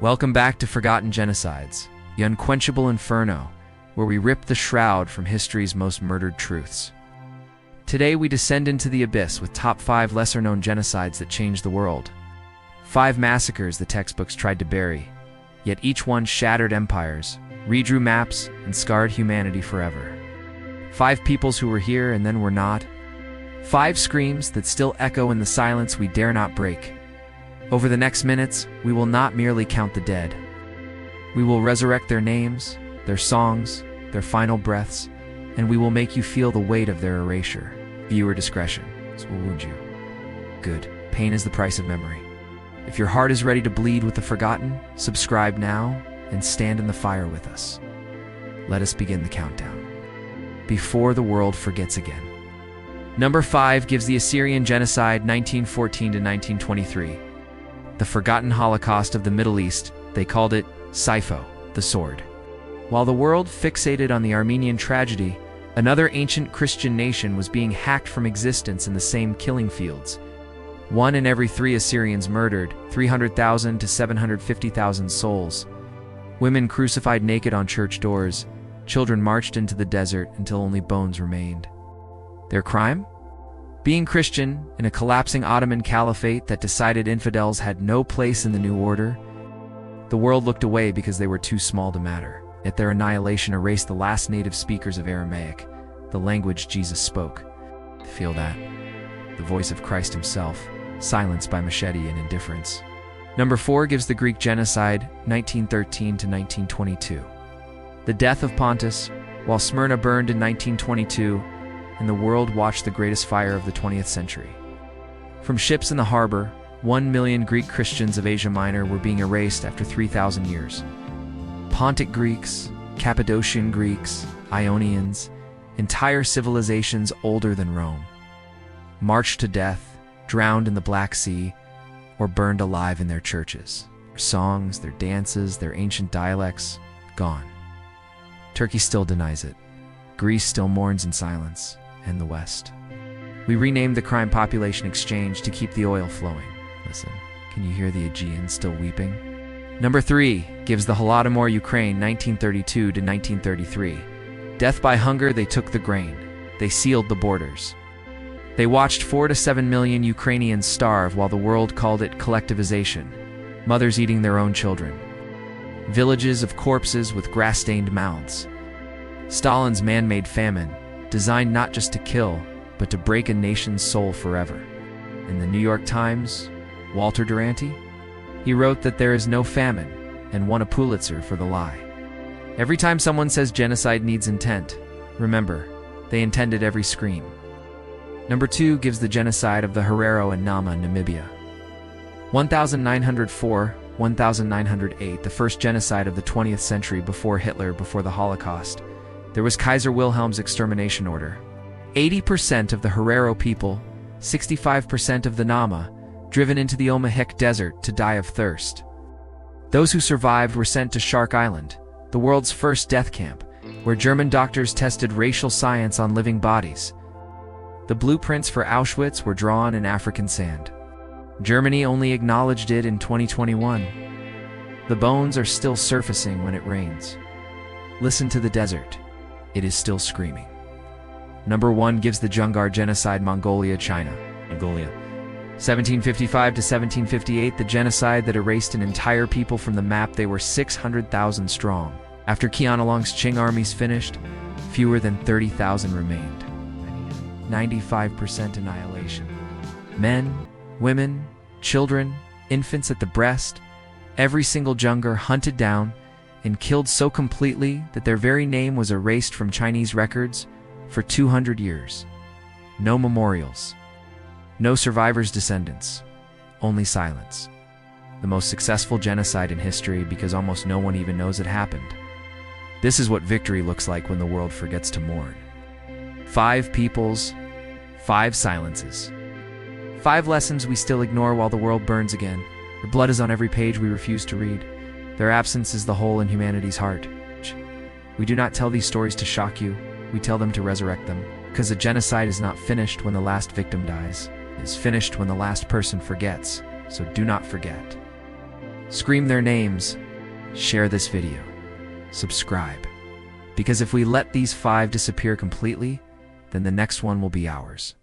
Welcome back to Forgotten Genocides, the unquenchable inferno, where we rip the shroud from history's most murdered truths. Today we descend into the abyss with top 5 lesser-known genocides that changed the world. 5 massacres the textbooks tried to bury, yet each one shattered empires, redrew maps, and scarred humanity forever. 5 peoples who were here and then were not. 5 screams that still echo in the silence we dare not break. Over the next minutes, we will not merely count the dead. We will resurrect their names, their songs, their final breaths, and we will make you feel the weight of their erasure. Viewer discretion will wound you. Good. Pain is the price of memory. If your heart is ready to bleed with the forgotten, subscribe now and stand in the fire with us. Let us begin the countdown. Before the world forgets again. Number 5 gives the Assyrian Genocide 1914 to 1923. The forgotten Holocaust of the Middle East, they called it Seyfo, the sword. While the world fixated on the Armenian tragedy, another ancient Christian nation was being hacked from existence in the same killing fields. 1 in every 3 Assyrians murdered, 300,000 to 750,000 souls. Women crucified naked on church doors, children marched into the desert until only bones remained. Their crime? Being Christian in a collapsing Ottoman caliphate that decided infidels had no place in the new order. The world looked away because they were too small to matter, yet their annihilation erased the last native speakers of Aramaic, the language Jesus spoke. Feel that? The voice of Christ himself, silenced by machete and indifference. Number 4 gives the Greek Genocide 1913 to 1922. The death of Pontus, while Smyrna burned in 1922, and the world watched the greatest fire of the 20th century. From ships in the harbor, 1 million Greek Christians of Asia Minor were being erased after 3,000 years. Pontic Greeks, Cappadocian Greeks, Ionians, entire civilizations older than Rome, marched to death, drowned in the Black Sea, or burned alive in their churches. Their songs, their dances, their ancient dialects, gone. Turkey still denies it. Greece still mourns in silence, and the West. We renamed the crime population exchange to keep the oil flowing. Listen, can you hear the Aegean still weeping? Number 3 gives the Holodomor, Ukraine, 1932 to 1933. Death by hunger, they took the grain. They sealed the borders. They watched 4 to 7 million Ukrainians starve while the world called it collectivization. Mothers eating their own children. Villages of corpses with grass-stained mouths. Stalin's man-made famine, designed not just to kill, but to break a nation's soul forever. In the New York Times, Walter Duranty, he wrote that there is no famine, and won a Pulitzer for the lie. Every time someone says genocide needs intent, remember, they intended every scream. Number 2 gives the genocide of the Herero and Nama, Namibia. 1904-1908, the first genocide of the 20th century before Hitler, before the Holocaust. There was Kaiser Wilhelm's extermination order. 80% of the Herero people, 65% of the Nama, driven into the Omahik Desert to die of thirst. Those who survived were sent to Shark Island, the world's first death camp, where German doctors tested racial science on living bodies. The blueprints for Auschwitz were drawn in African sand. Germany only acknowledged it in 2021. The bones are still surfacing when it rains. Listen to the desert. It is still screaming. Number 1 gives the Dzungar Genocide, Mongolia, China. 1755 to 1758, the genocide that erased an entire people from the map. They were 600,000 strong. After Qianlong's Qing armies finished, fewer than 30,000 remained. 95% annihilation. Men, women, children, infants at the breast, every single Dzungar hunted down and killed so completely that their very name was erased from Chinese records for 200 years. No memorials. No survivors' descendants. Only silence. The most successful genocide in history because almost no one even knows it happened. This is what victory looks like when the world forgets to mourn. 5 peoples, 5 silences. 5 lessons we still ignore while the world burns again. Their blood is on every page we refuse to read. Their absence is the hole in humanity's heart. We do not tell these stories to shock you. We tell them to resurrect them. Because a genocide is not finished when the last victim dies. It is finished when the last person forgets. So do not forget. Scream their names, share this video, subscribe. Because if we let these 5 disappear completely, then the next one will be ours.